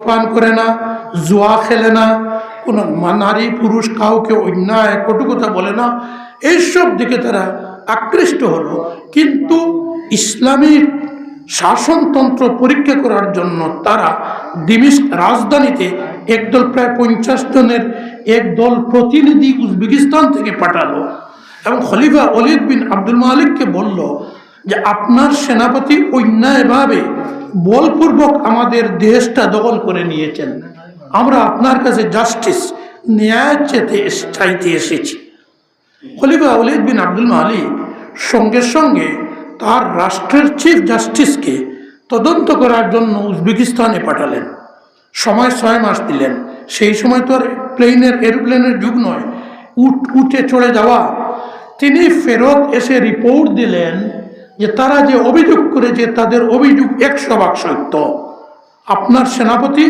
পান করে না, জুয়া খেলে না, কোনো নারী পুরুষ কাউকে অন্যায় কটু কথা বলে না, এইসব দিকে তারা আকৃষ্ট হলো। কিন্তু ইসলামিক শাসনতন্ত্র পরীক্ষা করার জন্য তারা দিমিস্ক রাজধানীতে একদল প্রায় 50 জনের একদল প্রতিনিধি উজবেকিস্তান থেকে পাঠালো এবং খলিফা ওয়ালিদ বিন আব্দুল মালিককে বলল যে আপনার সেনাপতি অন্যায়ভাবে বলপূর্বক আমাদের দেশটা দখল করে নিয়েছেন, আমরা আপনার কাছে জাস্টিস, ন্যায় চাইতে এসেছি। খলিফা ওয়ালিদ বিন আব্দুল মালিক সঙ্গে সঙ্গে তার রাষ্ট্রের চিফ জাস্টিসকে তদন্ত করার জন্য উজবেকিস্তানে পাঠালেন। সময় 6 মাস দিলেন। সেই সময় তো আর এরোপ্লেনের যুগ নয়, উঠে চলে যাওয়া। তিনি ফেরত এসে রিপোর্ট দিলেন যে তারা যে অভিযোগ করেছে তাদের অভিযোগ 100% সত্য। আপনার সেনাপতি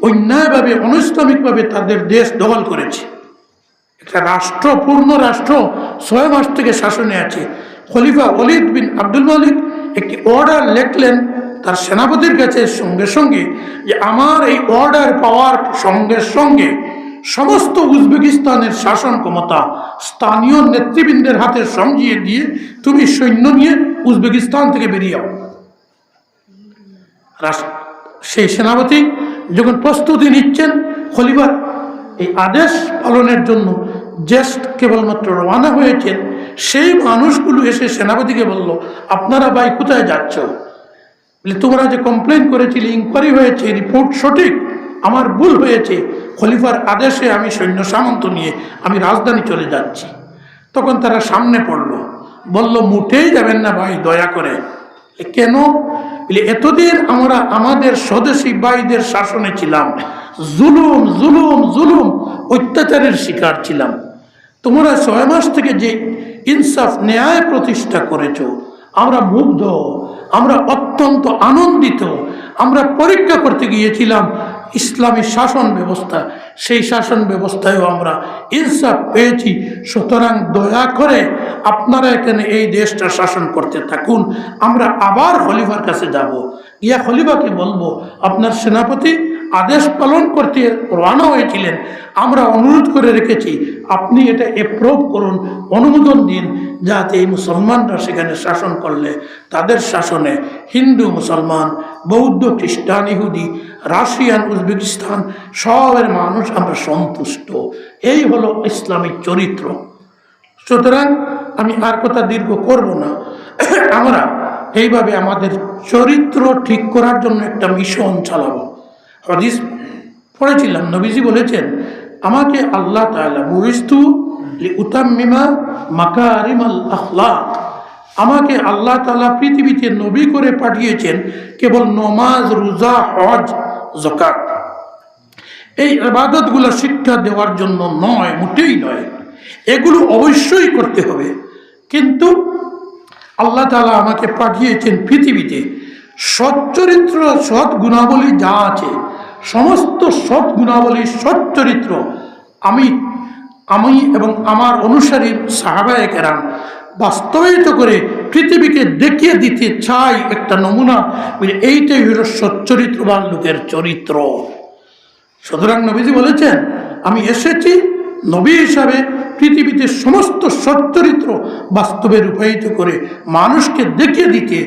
অন্যায়ভাবে অনৈসলামিকভাবে তাদের দেশ দখল করেছে। একটা রাষ্ট্র, পূর্ণ রাষ্ট্র 6 মাস থেকে শাসনে আছে। খলিফা ওয়ালিদ বিন আব্দুল মালিক একটি অর্ডার লিখলেন তার সেনাপতির কাছে সঙ্গে সঙ্গে যে আমার এই অর্ডার পাওয়ার সঙ্গে সঙ্গে সমস্ত উজবেকিস্তানের শাসন ক্ষমতা স্থানীয় নেতৃবৃন্দের হাতে সমঝিয়ে দিয়ে তুমি সৈন্য নিয়ে উজবেকিস্তান থেকে বেরিয়ে যাও। সেই সেনাপতি যখন প্রস্তুতি নিচ্ছেন, খলিফার এই আদেশ পালনের জন্য জাস্ট কেবলমাত্র রওনা হয়েছেন, সেই মানুষগুলো এসে সেনাপতিকে বলল, আপনারা ভাই কোথায় যাচ্ছ? বলে তোমরা যে কমপ্লেন করেছিলে, ইনকোয়ারি হয়েছে, রিপোর্ট সঠিক, আমার ভুল হয়েছে, খলিফার আদেশে আমি সৈন্য সামন্ত নিয়ে আমি রাজধানী চলে যাচ্ছি। তখন তারা সামনে পড়ল, বলল মুঠেই যাবেন না ভাই, দয়া করে। কেন? বলে এতদিন আমরা আমাদের স্বদেশী ভাইদের শাসনে ছিলাম, জুলুম জুলুম জুলুম অত্যাচারের শিকার ছিলাম। তোমরা 6 মাস থেকে যে ইনসাফ ন্যায় প্রতিষ্ঠা করেছো, আমরা মুগ্ধ, আমরা অত্যন্ত আনন্দিত। আমরা পরীক্ষা করতে গিয়েছিলাম ইসলামী শাসন ব্যবস্থা, সেই শাসন ব্যবস্থায়ও আমরা ইনসাফ পেয়েছি। সুতরাং দয়া করে আপনারা এখানে এই দেশটা শাসন করতে থাকুন, আমরা আবার খলিফার কাছে যাব। ইয়া খলিফাকে বলবো আপনার সেনাপতি আদেশ পালন করতে রওনা হয়েছিলেন, আমরা অনুরোধ করে রেখেছি আপনি এটা অ্যাপ্রুভ করুন, অনুমোদন দিন, যাতে এই মুসলমানরা সেখানে শাসন করলে তাদের শাসনে হিন্দু মুসলমান, বৌদ্ধ খ্রিস্টান ইহুদি, রাশিয়ান উজবেকিস্তান সবের মানুষ আমরা সন্তুষ্ট। এই হলো ইসলামিক চরিত্র। সুতরাং আমি আর কথা দীর্ঘ করব না। আমরা এইভাবে আমাদের চরিত্র ঠিক করার জন্য একটা মিশন চালাবো। হাদিস পড়েছিলাম, নবীজি বলেছেন আমাকে আল্লাহ তাআলা বুইস্তু লিউতাম্মিমা মাকারিমাল আখলাক, আমাকে আল্লাহ তাআলা পৃথিবীতে নবী করে পাঠিয়েছেন কেবল নামাজ, রোজা, হজ, যাকাত এই ইবাদতগুলো শিক্ষা দেওয়ার জন্য নয়, মোটেই নয়। এগুলো অবশ্যই করতে হবে, কিন্তু আল্লাহ তাআলা আমাকে পাঠিয়েছেন পৃথিবীতে সৎ চরিত্র, সৎ গুণাবলী যা আছে সমস্ত সৎ গুণাবলী, সৎ চরিত্র আমি এবং আমার অনুসারী সাহাবায়ে কেরাম বাস্তবায়িত করে পৃথিবীকে দেখিয়ে দিতে চাই একটা নমুনা। এইটাই হলো সচ্চরিত্রবান লোকের চরিত্র। সুতরাং নবীজি বলেছেন আমি এসেছি নবী হিসাবে পৃথিবীতে সমস্ত সচ্চরিত্র বাস্তবে রূপায়িত করে মানুষকে দেখিয়ে দিতে,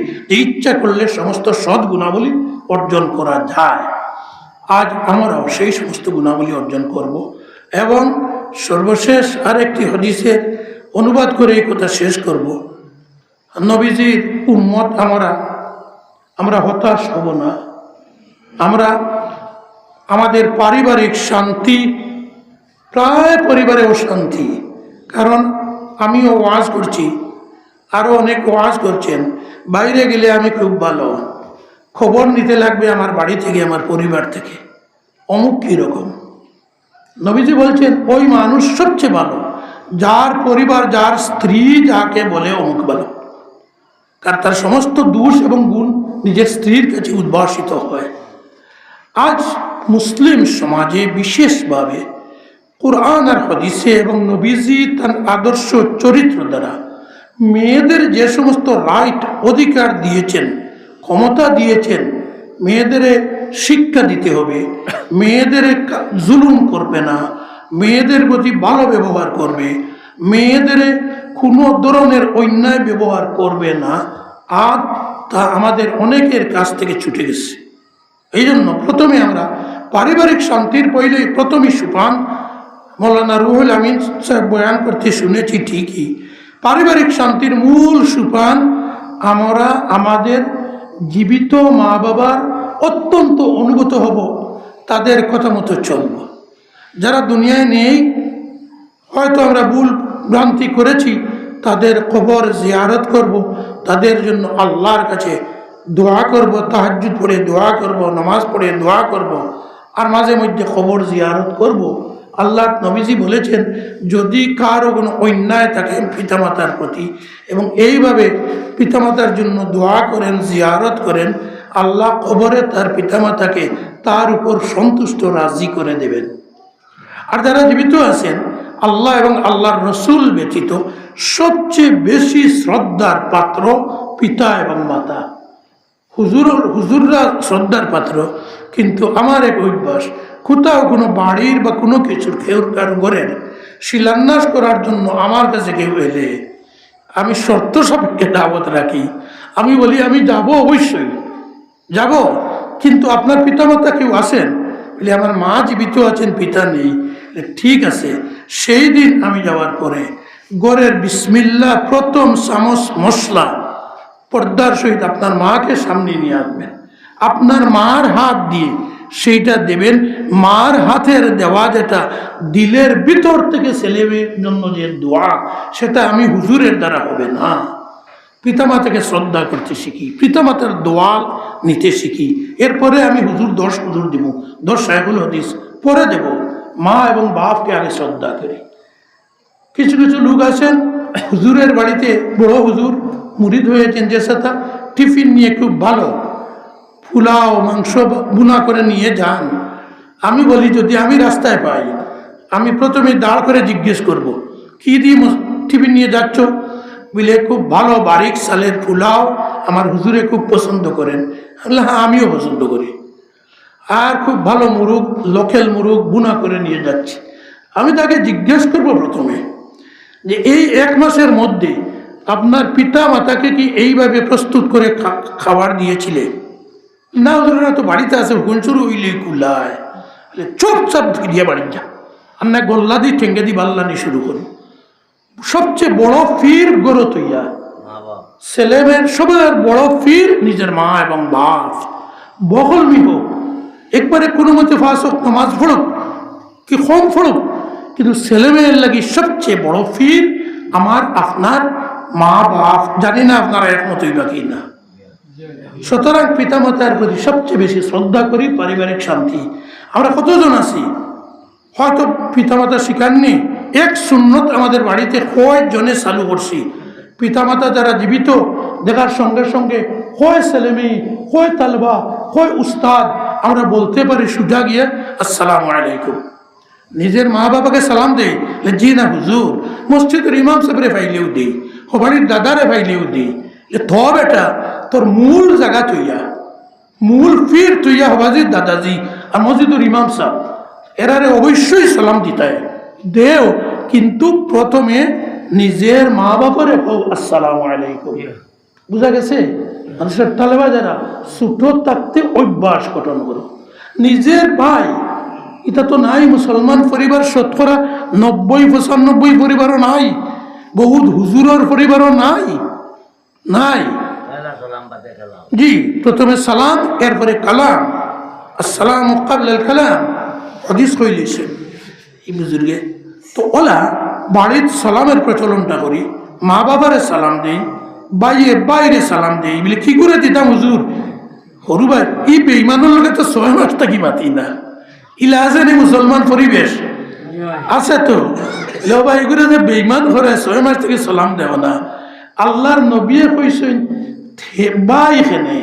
ইচ্ছা করলে সমস্ত সৎ গুণাবলী অর্জন করা যায়। আজ আমরাও সেই সমস্ত গুণাবলী অর্জন করব। এবং সর্বশেষ আরেকটি হাদিসের অনুবাদ করে এই কথা শেষ করব। নবীজির উম্মত আমরা হতাশ হব না। আমরা আমাদের পারিবারিক শান্তি, প্রায় পরিবারে অশান্তি, কারণ আমিও ওয়াজ করছি, আরও অনেক ওয়াজ করছেন, বাইরে গেলে আমি খুব ভালো, খবর নিতে লাগবে আমার বাড়ি থেকে, আমার পরিবার থেকে, অমুক কীরকম। নবীজি বলছেন ওই মানুষ সবচেয়ে ভালো যার পরিবার, যার স্ত্রী যাকে বলে অমুক ভালো, কারণ তার সমস্ত দোষ এবং গুণ নিজের স্ত্রীর কাছে উদ্ভাসিত হয়। আজ মুসলিম সমাজে বিশেষভাবে কুরআন আর হাদিসে এবং নবীজি তার আদর্শ চরিত্র দ্বারা মেয়েদের যে সমস্ত রাইট, অধিকার দিয়েছেন, ক্ষমতা দিয়েছেন, মেয়েদের শিক্ষা দিতে হবে, মেয়েদের জুলুম করবে না, মেয়েদের প্রতি ভালো ব্যবহার করবে, মেয়েদের কোনো ধরনের অন্যায় ব্যবহার করবে না। আজ তা আমাদের অনেকের কাছ থেকে ছুটে গেছে। এই জন্য প্রথমে আমরা পারিবারিক শান্তির প্রথমেই সোপান মৌলানা রুহুল আমিন সাহেব বয়ান করতে শুনেছি ঠিকই, পারিবারিক শান্তির মূল সোপান আমরা আমাদের জীবিত মা বাবার অত্যন্ত অনুগত হব, তাদের কথা মতো চলব। যারা দুনিয়ায় নেই, হয়তো আমরা ভুল ভ্রান্তি করেছি, তাদের কবর জিয়ারত করব, তাদের জন্য আল্লাহর কাছে দোয়া করব, তাহাজ্জুদ পড়ে দোয়া করব, নামাজ পড়ে দোয়া করব, আর মাঝে মধ্যে কবর জিয়ারত করব। আল্লাহ নবীজি বলেছেন, যদি কারো কোনো অন্যায় থাকে পিতামাতার প্রতি এবং এইভাবে পিতামাতার জন্য দোয়া করেন, জিয়ারত করেন, আল্লাহ কবরে তার পিতামাতাকে তার উপর সন্তুষ্ট রাজি করে দেবেন। আর যারা জীবিত আছেন, আল্লাহ এবং আল্লাহর রসুল ব্যতীত সবচেয়ে বেশি শ্রদ্ধার পাত্র পিতা এবং মাতা। হুজুররা শ্রদ্ধার পাত্র, কিন্তু আমার এক অভ্যাস, কোথাও কোনো বাড়ির বা কোনো কিছুর কারো ঘরের শিলান্যাস করার জন্য আমার কাছে কেউ এলে আমি শর্ত সাপেক্ষে দাওয়াত রাখি। আমি বলি আমি যাব, অবশ্যই যাব, কিন্তু আপনার পিতামাতা কেউ আসেন? বলে আমার মা জীবিত আছেন, পিতা নেই। ঠিক আছে, সেই দিন আমি যাওয়ার পরে ঘরের বিসমিল্লাহ প্রথম চামচ মশলা পর্দার সহিত আপনার মাকে সামনে নিয়ে আসবেন, আপনার মার হাত দিয়ে সেইটা দেবেন। মার হাতের দেওয়া যেটা দিলের ভিতর থেকে ছেলেমেয়ের জন্য যে দোয়া, সেটা আমি হুজুরের দ্বারা হবে না। পিতামাতাকে শ্রদ্ধা করতে শিখি, পিতামাতার দোয়া নিতে শিখি, এরপরে আমি হুজুর 10 হুজুর দিব, 10 শায়খুল হাদিস পরে দেব। মা এবং বাপকে আগে শ্রদ্ধা করি। কিছু কিছু লোক আছেন হুজুরের বাড়িতে, বড় হুজুর মুরিদ হয়েছেন, যে সাথে টিফিন নিয়ে খুব ভালো পোলাও মাংস বুনা করে নিয়ে যান। আমি বলি, যদি আমি রাস্তায় পাই, আমি প্রথমে দাঁড় করে জিজ্ঞেস করব, কী দিয়ে টিফিন নিয়ে যাচ্ছ? বলে, খুব ভালো বারিক চালের পোলাও আমার হুজুরে খুব পছন্দ করেন। হ্যাঁ, আমিও পছন্দ করি। আর খুব ভালো মুরগ, লোকেল মুরগ বুনা করে নিয়ে যাচ্ছি। আমি তাকে জিজ্ঞেস করব প্রথমে যে এই 1 মাসের মধ্যে আপনার পিতা মাতাকে কি এইভাবে প্রস্তুত করে খাবার দিয়েছিলে? না হুজুরেরা তো বাড়িতে আছে, হুকুনচুর হইলে কুলায়। চুপচাপ ফিরিয়ে বাড়ি যা, আর না গোল্লা দি ঠেঙ্গে দি বাল্লানি শুরু করুন। সবচেয়ে বড় ফির গরো তৈয়া ছেলেমেয়ের সবার বড় ফির নিজের মা এবং বাপ। বহল মিহ একবারে কোনো মতে ফাঁসক নামাজ পড়ুক কি কম পড়ুক, কিন্তু ছেলেমেয়ের লাগি সবচেয়ে বড় ফির আমার আপনার মা বাপ। জানি না আপনারা একমতই বাকি না। সুতরাং পিতামাতার প্রতি সবচেয়ে বেশি শ্রদ্ধা করি, পারিবারিক শান্তি। আমরা কতজন আছি হয়তো পিতামাতা শিখাননি, এক সুন্নত আমাদের বাড়িতে কয়েকজনে চালু করছি। পিতামাতা যারা জীবিত, দেখার সঙ্গে সঙ্গে হয় ছেলে মেয়ে, হয় তালবা, হয় উস্তাদ, আমরা বলতে পারি সোজা গিয়ে আসসালামু আলাইকুম। নিজের মা বাবাকে সালাম দেই, জি না হুজুর, মসজিদের ইমাম সাহেবরে ফাইলেও দিই, বাড়ির দাদারে ফাইলেও দিই। থ বেটা, তোর মূল জায়গা তুইয়া, মূল ফির তুইয়া হবাজির দাদাজি আর মসজিদুর ইমাম সাহেব, এরারে অবশ্যই সালাম দিতায় দেও, কিন্তু প্রথমে নিজের মা বাবারে হোক আসসালামু আলাইকুম। বুঝা গেছে? মানুষের তালেবা যারা ছোট থাকতে অভ্যাস গঠন করো। নিজের ভাই, এটা তো নাই মুসলমান পরিবার, শতকরা 90-95 পরিবারও নাই, বহুত হুজুরের পরিবারও নাই। নাই জি, প্রথমে সালাম, এরপরে কালাম। আসসালামু ক্বাবলাল কালাম, হাদিস কইলেছে এই বুজুর্গে। তো ওলা বাড়ির সালামের প্রচলনটা করি, মা বাবারে সালাম দেই, বাইরে সালাম দেই। বলে কি করে দিতাম হুজুর? হরু ভাই, এই বেঈমানের লোকে তো 6 মাস থাকি মাতি না, ইলা আছে নি মুসলমান পরিবেশ আছে তো। ভাই এগুলো যে বেঈমান ঘরে 6 মাস থেকে সালাম দেও না। আল্লাহর নবী কইছেন, ভাই এখানে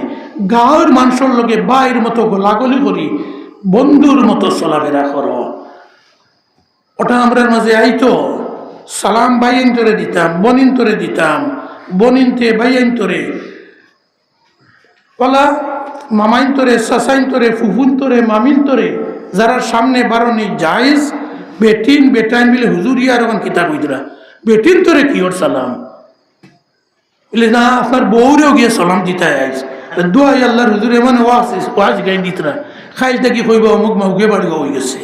গাঁয়ের মানুষের লোকে বাইর মতো গোলাগলি করি, বন্ধুর মতো চলাফেরা করো। ওটা আমরা মাঝে আইতো, সালাম বাইন তোরে দিতাম, বনিন তোরে দিতাম, বনিনতে বাইন তোরে। বলা মামাইন তোরে, সাসাইন তোরে, ফুফুন তোরে, মামিন তোরে যারা সামনে বারণি জায়েজ, বেটিন বেটাইন মিলে হুজুরিয়া আর কিতাব হইতরা বেটিন তোরে কি ওর সালাম বলে না আপনার বউরেও গিয়ে সালাম দিতে আইস দোয়া আল্লাহর হুজুর এমন ওয়াজ গাই দিতরা খাইল থেকে কইবা অমুক মাউকে বাড়িও হয়ে গেছে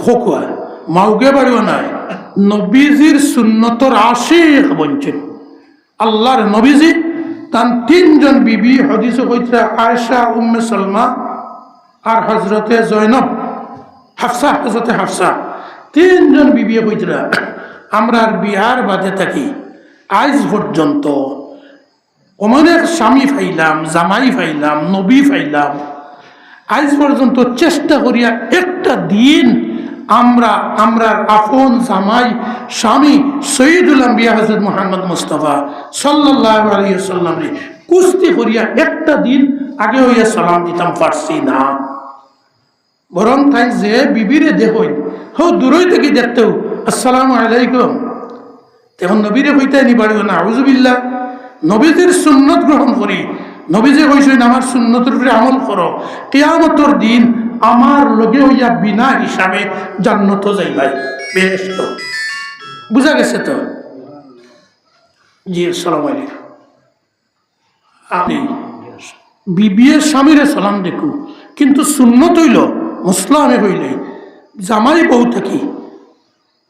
খোকুয়া মাউকে বাড়িও নাই নবীজির সুন্নতর আশিক বঞ্চিত আল্লাহর নবীজি তার তিনজন বিবি হাদিসে কইতরা আয়েশা, উম্মে সালমা আর হজরতে জয়নব, হাফসা, হজরতে হাফসা, তিনজন বিবি কইতরা আমরা আর বিহার বাদে থাকি আজ পর্যন্ত অনেক স্বামী পাইলাম, জামাই পাইলাম, নবী পাইলাম, আজ পর্যন্ত চেষ্টা করিয়া একটা দিন আমরা আপন জামাই স্বামী সৈয়দুল আম্বিয়া হযরত মুহাম্মদ মুস্তাফা সাল্লাল্লাহু আলাইহি ওয়াসাল্লাম রে কুস্তি করিয়া একটা দিন আগে হইয়া সালাম দিতাম পারছি না। বরং তাই যে বিবিরে দেখই হো দূরই থেকে দেখতেও আসসালামু আলাইকুম, তখন নবীরে হইতে নি পারিব না। আউযুবিল্লাহ, নবীদের সুন্নত গ্রহণ করি। নবীজি কইছেন আমার সুন্নতের উপরে আমল করো, কিয়ামতের দিন আমার লগে হইয়া বিনা হিসাবে জান্নাত যাইবাই, বেহেশত। বুঝা গেছে তো? জি, আসসালামু আলাইকুম। আমি বিবিয়ের স্বামীরে সালাম দেখু, কিন্তু সুন্নত হইল মুসলামে হইলে জামাই বউ থাকি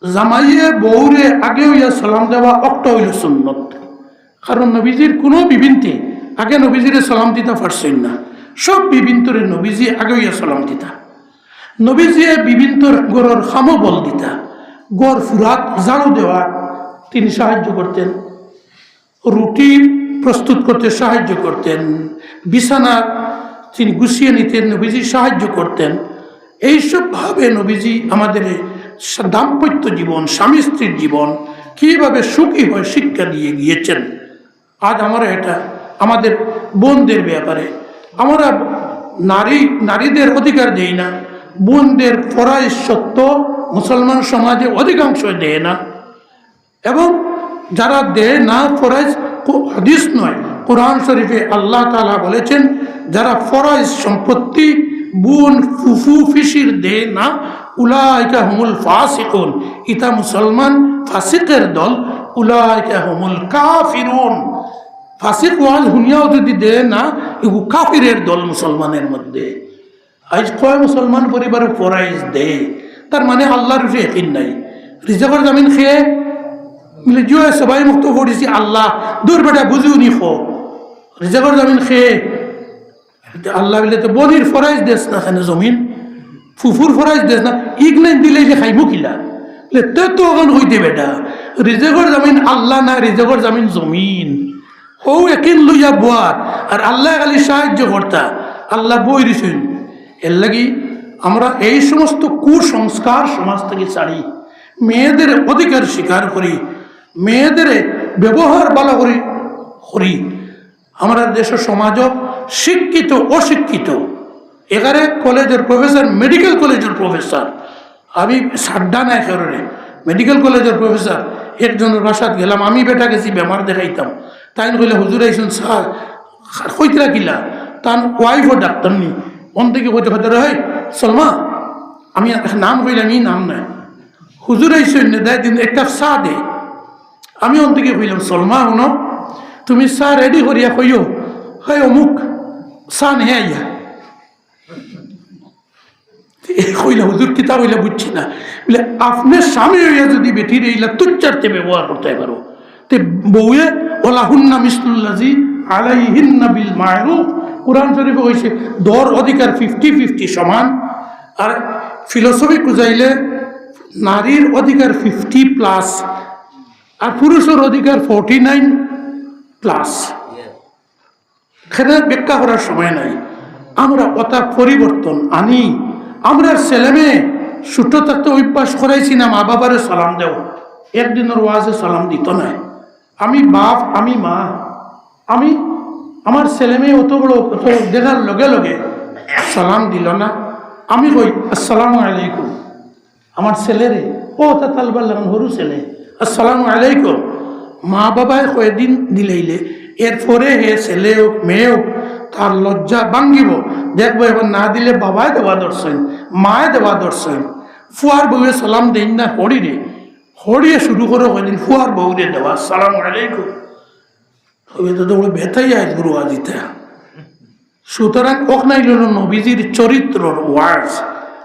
জামাইয়ে বউরে আগে হইয়া সালাম দেওয়া অক্ট হইল সুন্নত। কারণ নবীজির কোনো বিবিনতে আগে নবীজিরে সালাম দিতে পারছেন না, সব বিবিন্তরে নবীজি আগে হইয়া সালাম দিতা। নবীজি বিবিন্তর গড়ের খামো বল দিতা, গড় ফুরাত ঝাড়ু দেওয়া তিনি সাহায্য করতেন, রুটি প্রস্তুত করতে সাহায্য করতেন, বিছানা তিনি গুছিয়ে নিতেন, নবীজি সাহায্য করতেন। এইসবভাবে নবীজি আমাদের দাম্পত্য জীবন, স্বামী স্ত্রীর জীবন কীভাবে সুখী হয় শিক্ষা দিয়ে গিয়েছেন। আজ আমরা এটা আমাদের বোনদের ব্যাপারে আমরা নারীদের অধিকার দেই না, বোনদের ফরজ সত্য মুসলমান সমাজে অধিকাংশ দেয় না, এবং যারা দেয় না ফরজ হাদিস নয় কোরআন শরীফে আল্লাহ তাআলা বলেছেন যারা ফরজ সম্পত্তি বোন ফুফু ফিসির দেয় না উলাইকা হুমুল ফাসিকুন, ইতা মুসলমান ফাসিকের দল, উলাইকা হুমুল কাফিরুন। ফাসিক ওয়াজ হুনিয়াও যদি দেয় না এগু কাফিরের দল মুসলমানের মধ্যে। আজ কয় মুসলমান পরিবারে ফরজ দেয়, তার মানে আল্লাহর উপরে ইয়াকিন নাই। রিজার্ভের জামিন খেয়ে মিলে জুয়ে সবাই মুক্ত করেছি আল্লাহ দূর বেটা বুঝিও নি খো রিজার্ভের জামিন খেয়ে আল্লাহ বলে তো বনির ফরজ দেশ না খানে জমিন, ফুফুর ফরজ দেশ না, ইগলাইন দিলে যে খাইব কিলা তো ওখান হইতে বেটা রিজার্ভের জামিন আল্লাহ না, রিজার্ভের জামিন জমিন। ও একিন লইয়া বোয়ার আর আল্লাহ খালি সাহায্য কর্তা, আল্লাহ বই দিছেন। এর লাগি আমরা এই সমস্ত কুসংস্কার সমাজ থেকে ছাড়ি, মেয়েদের অধিকার স্বীকার করি, মেয়েদের ব্যবহার ভালো করি। আমরা দেশের সমাজও শিক্ষিত অশিক্ষিত, এখানে কলেজের প্রফেসর, মেডিকেল কলেজের প্রফেসর, আমি সাড্ডা নাই কারণে মেডিকেল কলেজের প্রফেসর একজনের বাসাত গেলাম, আমি বেটা গেছি বেমার দেখাইতাম, তাই কইলে হুজুর আইসুন স্যার কইতরা কিলা, তার ওয়াইফও ডাক্তার নি অন থেকে কইতে কইতে হয় সলমা, আমি নাম কইলাম এই নাম নাই, হুজুর আইসুন দেয় দিন একটা চা দে, আমি অন থেকে কইলাম সলমা শুনো তুমি চা রেডি করিয়া কইও হয় অমুক চা নে আইয়া কইলা হুজুর কিতা কইলা বুঝছি না, বলে আপনার স্বামী হইয়া যদি বেটির এইলা তুচ্চারতে ব্যবহার করতে পারো তে বউয়ে ওলা হুন্না মিসলুল্লাজি আলাইহিন্না বিল মারুফ, কোরআন শরীফে কইছে দর অধিকার 50-50 সমান। আর ফিলোসফি বুঝাইলে নারীর অধিকার 50+ আর পুরুষের অধিকার 49+। এখানে ব্যাখ্যা করার সময় নাই, আমরা কথা পরিবর্তন আনি। আমরা ছেলেমেয়ে ছোট থাকতে অভ্যাস করাইছি না মা বাবারে সালাম দেও, একদিনের ওয়াজে সালাম দিত না। আমি বাপ, আমি মা, আমি আমার ছেলেমেয়ে অত বড় অত দেখার লগে লগে সালাম দিল না, আমি কই আসসালামু আলাইকুম, আমার ছেলেরে ও তা তালবার লাগান সরু ছেলে আসসালামু আলাইকুম, মা বাবায় কয়েকদিন দিলেইলে এরপরে হে ছেলে হোক মেয়ে হোক তার লজ্জা ভাঙ্গিব। দেখবো এবার না দিলে বাবায় দেওয়া দর্শন, মায়ে দেওয়া দর্শন, ফুয়ার বউয়ে সালাম দেন না হরিরে, হরিয়ে শুরু করে কদিন ফুয়ার বউরে দেওয়া সালাম আলাইকুম, তো বেতাই আয় গুরু আজিতে। সুতরাং ওখানে নবীজির চরিত্রর ওয়ার্ডস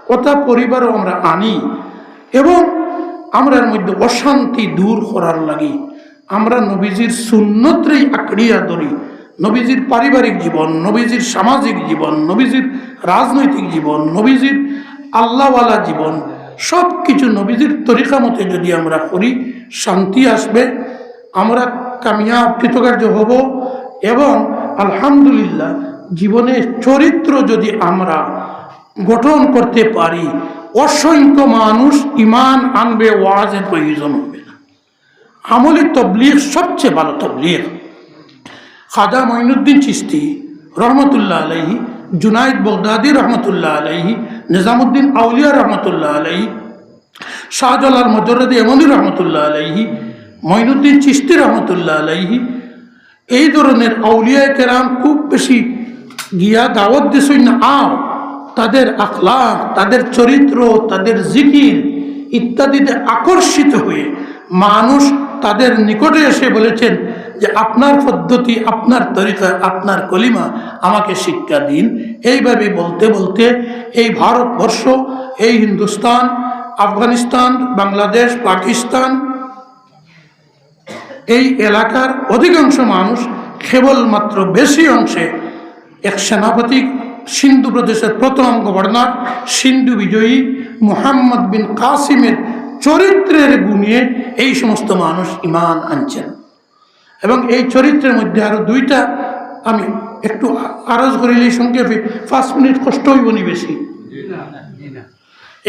কথা পরিবারও আমরা আনি এবং আমরার মধ্যে অশান্তি দূর করার লাগি আমরা নবীজির সুন্নতরেই আঁকড়িয়া ধরি। নবীজির পারিবারিক জীবন, নবীজির সামাজিক জীবন, নবীজির রাজনৈতিক জীবন, নবীজির আল্লাহওয়ালা জীবন, সব কিছু নবীজির তরিকা মতে যদি আমরা করি শান্তি আসবে, আমরা কামিয়াব কৃতকার্য হব। এবং আলহামদুলিল্লাহ জীবনে চরিত্র যদি আমরা গঠন করতে পারি অসংখ্য মানুষ ইমান আনবে, ওয়াজের প্রয়োজন হবে না। আমলি তবলিগ সবচেয়ে ভালো তবলিগ। খাজা মঈনুদ্দিন চিশতি রহমতুল্লাহ আলাইহি, জুনাইদ বগদাদি রহমতুল্লাহ আলাইহি, নিজামুদ্দিন আউলিয়া রহমতুল্লাহ আলাইহি, শাহজালাল মজরদি এমনি রহমতুল্লাহ আলাইহি, মঈনুদ্দিন চিশতি রহমতুল্লাহ আলাইহি, এই ধরনের আউলিয়ায়ে কেরাম খুব বেশি গিয়া দাওয়াত দিছেন না, আও তাদের আখলাক, তাদের চরিত্র, তাদের জিকির ইত্যাদিতে আকর্ষিত হয়ে মানুষ তাদের নিকটে এসে বলেছেন যে আপনার পদ্ধতি, আপনার তরিকা, আপনার কলিমা আমাকে শিক্ষা দিন। এইভাবে বলতে বলতে এই ভারতবর্ষ, এই হিন্দুস্তান, আফগানিস্তান, বাংলাদেশ, পাকিস্তান, এই এলাকার অধিকাংশ মানুষ কেবলমাত্র বেশি অংশে এক সেনাপতি, সিন্ধু প্রদেশের প্রথম গভর্নর, সিন্ধু বিজয়ী মুহাম্মদ বিন কাসিমের চরিত্রের গুণে এই সমস্ত মানুষ ইমান আনছেন। এবং এই চরিত্রের মধ্যে আরো দুইটা আমি একটু আরজ করিলে সংক্ষেপে 5 মিনিট কষ্ট হইব নি বেশি।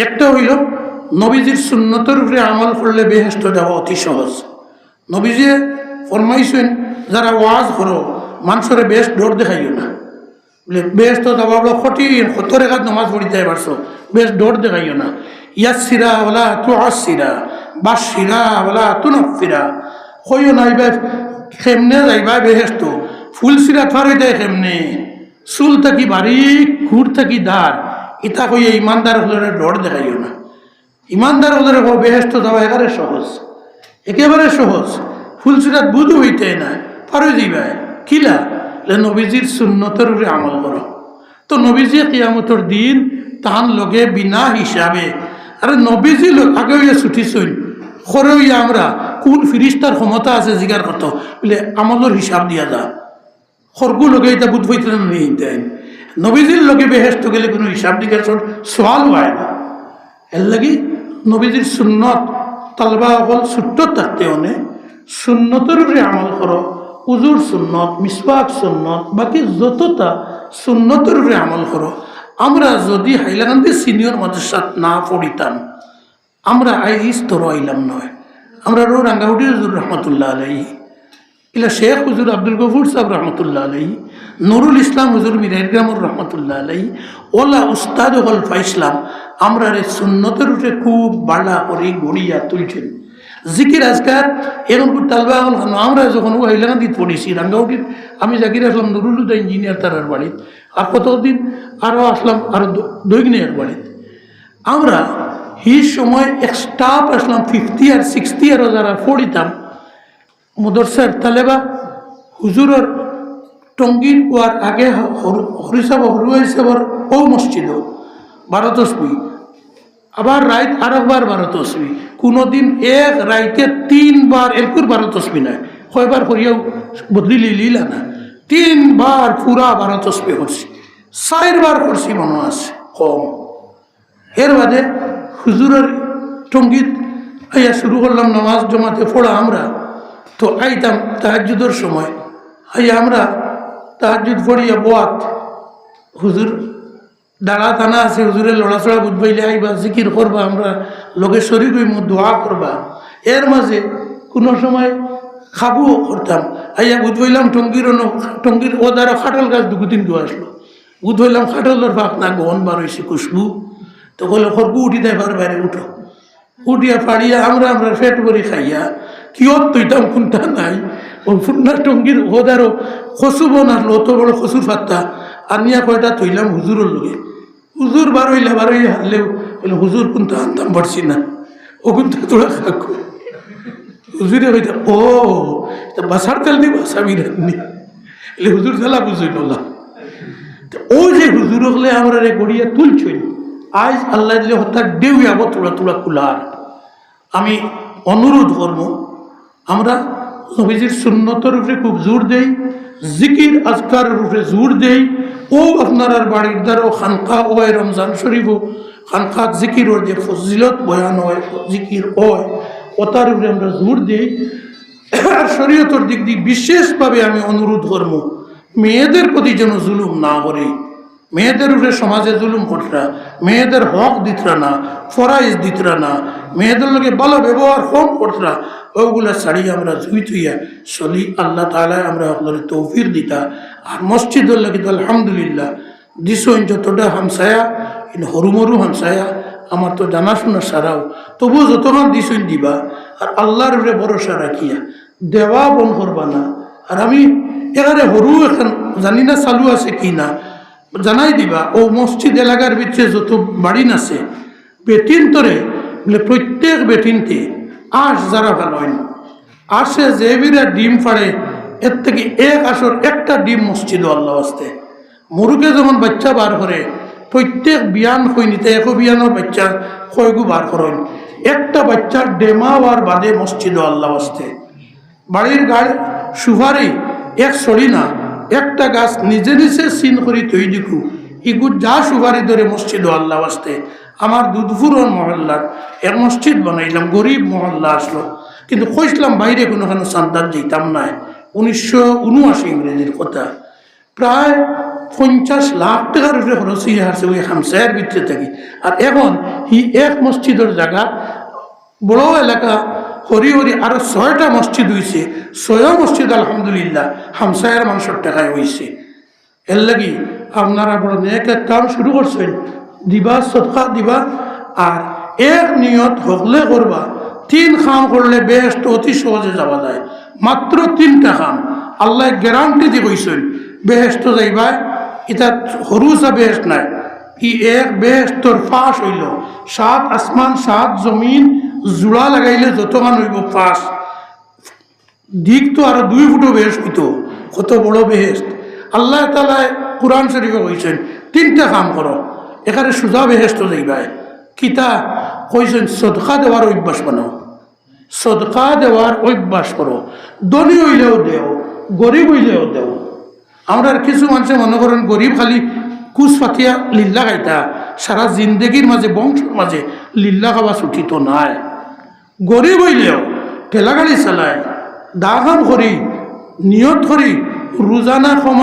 একটা হইল নবীজির সুন্নতের উপরে আমল করলে বেহেশত যাওয়া অতি সহজ। নবীজি ফরমাইছেন যারা ওয়াজ করো মানুষের বেশ ডর দেখাইও না, বেশ তো যাওয়া বলো কঠিন, 70 রেখাত নমাজ পড়িতে পারছো, বেশ ডর দেখাইও না। ইয়াসিরা ওলা তু আসিরা, বাসিরা ওলা তু নফিরা, কইও নাই ভাই কেমনে যাইবা বেহেশত, ফুল সিরা ফার হয়ে যায় কেমনে, চুল থাকি বারিক, ঘুর থাকি ধার, ইতা কইয়ে ইমানদার হলে ডর দেখাইও না। ইমানদার হলে বেহেশত যাওয়া একেবারে সহজ, একেবারে সহজ, ফুল সিরাত বুঝু হইতে না, ফার হয়ে যাইবা কিলা নবীজির সুন্নতের উপরে আমল করো। তো নবীজি কিয়ামতর দিন তাহান লগে বিনা হিসাবে, আরে নবীজি আগে হইয়া ছুটিছইন করে হইয়া আমরা কোন ফিরিস্তার ক্ষমতা আছে জিগার কত বলে আমলের হিসাব দিয়া যা, খরগু লগে এটা বুধ হইতে নিয়ে দেন। নবীজির লগে বেহেস্ত গেলে কোনো হিসাব দিগার সোয়াল হয় না। এর লাগি নবীজির সুন্নত তালবা অকল ছুট্ট থাকতে অনে সুন্নতের উপরে আমল করো। উজুর সুন্নত, মিসওয়াক সুন্নত, বাকি যতটা সুন্নতের উপরে আমল করো। আমরা যদি হাইলাকান্দি সিনিয়র মাদ্রাসাত না পড়িতাম আমরা এই স্তর আইলাম নয়। আমরা রাঙ্গাউটি হুজুর রহমতুল্লাহ আলাইহি, ইলা শেখ হুজুর আব্দুল গফুর সাহেব রহমতুল্লাহ আলাইহি, নুরুল ইসলাম হুজুর মিরাইগ্রামুর রহমতুল্লাহ আলাইহি, ওলা উস্তাদ হলফা ইসলাম আমরা রে সুন্নতের উপরে খুব বাড়া করে গড়িয়া তুলছেন। জিকির আজকার এখন তালবা আমরা যখন ও হাইলাকান্দিত পড়েছি রাঙ্গাউটির, আমি জাকির আসলাম নুরুল হুদা ইঞ্জিনিয়ার তারার বাড়িত, আর কতদিন আরও আসলাম আরও দৈগ্নিয়ার বাড়িত। আমরা এই সময় এক স্টাফ আসলাম 50 আর 60 আরও যারা পড়িতাম মদরসার তালেবা হুজুরের টঙ্গির ওয়ার আগে হরিসাব হরুয়া হিসাবর ও মসজিদ 12 তসবি, আবার রাইত আর একবার 12 তসবি, কোনোদিন এক রাইতে 3 বার এরকুর 12 তসবি নয়, কয়বার করিয়াও বদলি লিলা না, 3 বার পুরা 12 তসবি করছি, 4 বার করছি মনে আছে কম। এর বাদে হুজুরের টঙ্গিত আইয়া শুরু করলাম নামাজ জমাতে পড়া। আমরা তো আইতাম তাহাজ্জুদের সময়, আইয়া আমরা তাহাজ্জুদ পড়িয়া বোয়াত হুজুর দাঁড়া টানা আছে, হুজুরের লড়াচড়া বুঝবাইলে আইবা জিকির করবা, আমরা লগে শরীর হইমু দোয়া করবা। এর মাঝে কোনো সময় খাবুও করতাম, আইয়া বুঝবাইলাম টঙ্গির ও দ্বারা খাটল গাছ 2-3 দু আসলো, বুঝবাইলাম খাটলের ফাঁক না গহন বার হয়েছে খুশবু, তো বলে খরগু উঠি দেয় বাইরে উঠো, উঠিয়া ফাড়িয়া আমরা পেট ভরি খাইয়া কিয়ত তৈতাম কোনটা নাই ও ফুন্না টঙ্গির ওদারও খসু বনার অত বড় খসুর ফাত্তা আনিয়া কয়টা তৈলাম হুজুরের লোকে হুজুর বারোইলা হারলেও বলে হুজুর কিন্তু আনতাম পারছি না ও কিন্তু তোরা খাকো হুজুরে হইতা ও বাসার তেল নি বাসাবি রান্নি এলে হুজুর জ্বালা বুঝই বললাম ও যে হুজুর হলে আমরা রে গড়িয়া তুলছই আজ আল্লাহ দিলে হঠাৎ ডেউ যাবো তোলা তোলা কুলার আমি অনুরোধ করব আমরা নবীজির সুন্নতের উপরে খুব জোর দেই জিকির আজকারের উপরে জোর দেই ও আপনার বাড়ির দ্বারা খানকা ও রমজান শরীফ খানকা জিকির যে ফজিলত বয়ান হয় জিকির হয় ওটার উপরে আমরা জোর দিই আর শরীয়তের দিক দিয়ে বিশেষভাবে আমি অনুরোধ করবো মেয়েদের প্রতি যেন জুলুম না করে মেয়েদের উপরে সমাজে জুলুম করতরা মেয়েদের হক দিতরা না ফরাইজ দিতরা না মেয়েদের লোকে ভালো ব্যবহার কম করতরা ওগুলা ছাড়িয়ে আমরা জুই তুইয়া চলি আল্লাহ তাআলা আমরা আপনার তৌফিক দিতা আর মসজিদের লোকে তো আলহামদুলিল্লাহ দিস যতটা হামসায়া হরুমরু হামসায়া আমার তো জানাশোনা সারাও তবুও যতক্ষণ দিছইন দিবা আর আল্লাহর উপরে ভরসা রাখিয়া দেওয়া বন করবা না আর আমি এখানে হরু এখন জানি না চালু আছে কি না জানাই দিবা ও মসজিদ এলাকার ভিতরে যত বাড়ি আছে বেটিন তরে বলে প্রত্যেক বেটিনতে আঁশ যারা ভালো হয় আসে যে বিরা ডিম ফাড়ে এর থেকে এক আসর একটা ডিম মসজিদ আল্লাহ আসতে মুরুগে যেমন বাচ্চা বার করে প্রত্যেক বিয়ান হই নিতে একো বিয়ানোর বাচ্চা কয়গু বার করেন একটা বাচ্চার ডেমা আর বাদে মসজিদ আল্লাহ আসতে বাড়ির গায়ে সুভারি এক সরি না একটা গাছ নিজে নিজে সিন করি তৈ দেখু ইগু যা সুপারি ধরে মসজিদ আল্লাহ আসতে আমার দুধপুরের মহল্লার এক মসজিদ বানাইলাম গরিব মহল্লা আসলো কিন্তু কইসলাম বাইরে কোনোখানে সান্তান যেতাম না 1979 ইংরেজির কথা প্রায় 50 লাখ টাকার উপরে খরচ হয়ে আসছে ওই হামসায়ের ভিতরে থাকি আর এখন এক মসজিদের জায়গা বড় এলাকা হরি হরি আরো 6টা মসজিদ হয়েছে 6 মসজিদ আলহামদুলিল্লাহ হামসায়ের মানুষের টাকায় হয়েছে এর লাগি আপনারা বড় নেক এক কাম শুরু করছেন দিবা সদকা দিবা আর এক নিয়ত হকলে করবা 3 কাম করলে বেহেশত অতি সহজে যাওয়া যায় মাত্র 3টা কাম আল্লাহ গ্যারান্টি দিয়ে কইছেন বেহেশত যাইবা এটা হরুসা বেহেশত নাই ই এক বেহেশতর ফাঁস হইল 7 আসমান 7 জমিন জোড়া লাগাইলে যতক্ষণ হইব ফাঁস দিক তো আরো 2 ফুটও বেহেশত হইতো কত বড় বেহেশত আল্লাহ তাআলা কুরআন শরীফে কইছেন 3টা কাম করো এখানে সুজা বেহেশত যাইবা কিতা কইছেন সদকা দেওয়ার অভ্যাস বানাও সদকা দেওয়ার অভ্যাস করো ধনী হইলেও দেও গরিব হইলেও দেও আমরা কিছু মানুষে মনে করেন গরিব খালি কুচ ফাতিয়া লিল্লা খাইতা সারা জিন্দগির মাঝে বংশের মাঝে লিল্লা খাওয়া ছুটি তো নাই গরিব হইলেও ঠেলা গাড়ি চালায় দা কাম করি নিয়ত করি রোজানা সময়